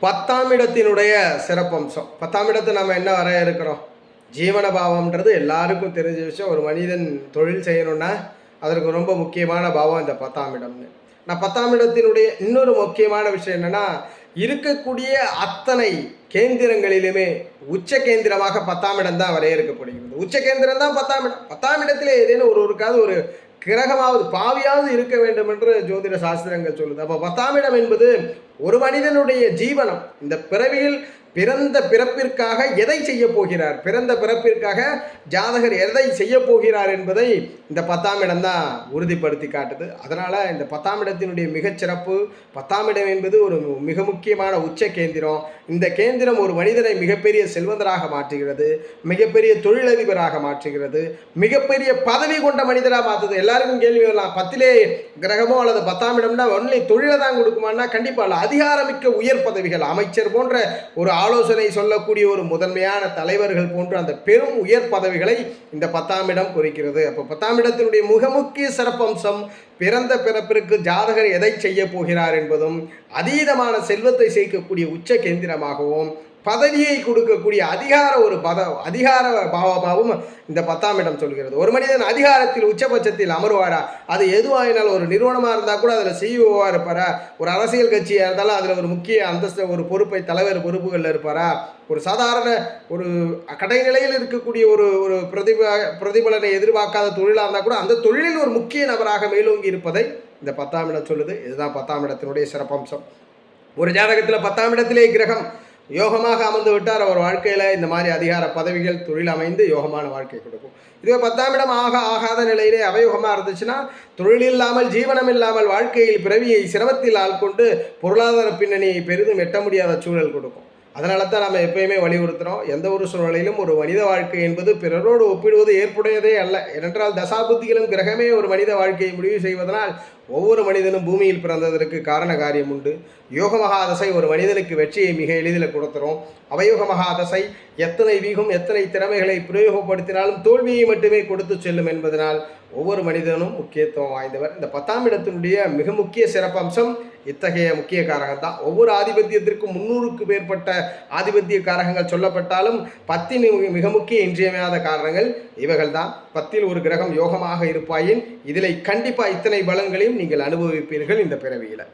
10ஆம் இடத்தினுடைய சிறப்பம்சம். 10ஆம் இடத்தை நம்ம என்ன வரையறுக்கிறோம்? ஜீவன பாவம்ன்றது எல்லாருக்கும் தெரிஞ்ச விஷயம். ஒரு மனிதன் தொழில் செய்யணும்னா அதற்கு ரொம்ப முக்கியமான பாவம் இந்த 10ஆம் இடம்னு. நான் 10ஆம் இடத்தினுடைய இன்னொரு முக்கியமான விஷயம் என்னன்னா, இருக்கக்கூடிய அத்தனை கேந்திரங்களிலுமே உச்ச கேந்திரமாக 10ஆம் இடம் தான் வரையறுக்கப்படுகிறது. உச்ச கேந்திரம் தான் 10ஆம் இடம். 10ஆம் இடத்திலே ஏதேனும் ஒருவருக்காவது ஒரு கிரகமாவது பாவியாவது இருக்க வேண்டும் என்று ஜோதிட சாஸ்திரங்கள் சொல்லுது. அப்போ 10ஆம் இடம் என்பது ஒரு மனிதனுடைய ஜீவனம். இந்த பிறவியில் பிறந்த பிறப்பிற்காக எதை செய்ய போகிறார், பிறந்த பிறப்பிற்காக ஜாதகர் எதை செய்ய போகிறார் என்பதை இந்த 10ஆம் இடம் தான் உறுதிப்படுத்தி காட்டுது. அதனால் இந்த 10ஆம் இடத்தினுடைய மிகச்சிறப்பு. 10ஆம் இடம் என்பது ஒரு மிக முக்கியமான உச்ச கேந்திரம். இந்த கேந்திரம் ஒரு மனிதனை மிகப்பெரிய செல்வந்தராக மாற்றுகிறது, மிகப்பெரிய தொழிலதிபராக மாற்றுகிறது, மிகப்பெரிய பதவி கொண்ட மனிதராக மாற்றுது. எல்லாருக்கும் கேள்வி வரலாம், 10லே கிரகமோ அல்லது 10ஆம் இடம்னா ஒன்லி தொழிலை தான் கொடுக்குமான்னா கண்டிப்பாக இல்லை. அதிகாரமிக்க உயர் பதவிகள், அமைச்சர் போன்ற ஒரு ஆலோசனை சொல்லக்கூடிய ஒரு முதன்மையான தலைவர்கள் போன்ற அந்த பெரும் உயர் பதவிகளை இந்த 10ஆம் இடம் குறிக்கிறது. அப்போ 10ஆம் இடத்தினுடைய மிக முக்கிய சிறப்பம்சம் பிறந்த பிறப்பிற்கு ஜாதகர் எதை செய்ய போகிறார் என்பதும், அதீதமான செல்வத்தை சேர்க்கக்கூடிய உச்ச கேந்திரமாகவும், பதவியை கொடுக்கக்கூடிய அதிகார பாவமாகவும் இந்த 10ஆம் இடம் சொல்கிறது. ஒரு மனிதன் அதிகாரத்தில் உச்சபட்சத்தில் அமர்வாரா? அது எதுவாயினாலும், ஒரு நிறுவனமாக இருந்தால் கூட அதில் சிஇஓவாக இருப்பாரா? ஒரு அரசியல் கட்சியாக இருந்தாலும் அதில் ஒரு முக்கிய அந்தஸ்து, ஒரு பொறுப்பை, தலைவர் பொறுப்புகளில் இருப்பாரா? ஒரு சாதாரண ஒரு கடைநிலையில் இருக்கக்கூடிய ஒரு பிரதிபலனை எதிர்பார்க்காத தொழிலாக இருந்தால் கூட அந்த தொழிலில் ஒரு முக்கிய நபராக மேலோங்கி இருப்பதை இந்த 10ஆம் இடம் சொல்லுது. இதுதான் 10ஆம் இடத்தினுடைய சிறப்பம்சம். ஒரு ஜாதகத்தில் 10ஆம் இடத்திலே கிரகம் யோகமாக அமர்ந்து விட்டார், அவர் வாழ்க்கையில் இந்த மாதிரி அதிகார பதவிகள், தொழில் அமைந்து யோகமான வாழ்க்கை கொடுக்கும். இதுவே 10ஆம் இடம் ஆகாத நிலையிலே அவயோகமாக இருந்துச்சுன்னா, தொழில் இல்லாமல், ஜீவனம் இல்லாமல், வாழ்க்கையில் பிறவியை சிரமத்தில் ஆள்கொண்டு பொருளாதார பின்னணியை பெரிதும் எட்ட முடியாத சூழல் கொடுக்கும். அதனால தான் நம்ம எப்பயுமே வலியுறுத்துகிறோம், எந்த ஒரு சூழ்நிலையிலும் ஒரு மனித வாழ்க்கை என்பது பிறரோடு ஒப்பிடுவது ஏற்புடையதே அல்ல. ஏனென்றால் தசாபுத்திகளும் கிரகமே ஒரு மனித வாழ்க்கையை முடிவு செய்வதனால் ஒவ்வொரு மனிதனும் பூமியில் பிறந்ததற்கு காரண காரியம் உண்டு. யோக மகாதசை ஒரு மனிதனுக்கு வெற்றியை மிக எளிதில் கொடுத்துரும். அவயோக மகாதசை எத்தனை வீகம், எத்தனை திறமைகளை பிரயோகப்படுத்தினாலும் தோல்வியை மட்டுமே கொடுத்து செல்லும் என்பதனால் ஒவ்வொரு மனிதனும் முக்கியத்துவம் வாய்ந்தவர். இந்த 10ஆம் இடத்தினுடைய மிக முக்கிய சிறப்பம்சம் இத்தகைய முக்கிய காரகம் தான். ஒவ்வொரு ஆதிபத்தியத்திற்கும் 300க்கு மேற்பட்ட ஆதிபத்திய காரகங்கள் சொல்லப்பட்டாலும் 10 மிக முக்கிய இன்றியமையாத காரணங்கள் இவைகள் தான். 10ல் ஒரு கிரகம் யோகமாக இருப்பாயின் இதில் கண்டிப்பாக இத்தனை பலன்களையும் நீங்கள் அனுபவிப்பீர்கள் இந்த பிறவியில்.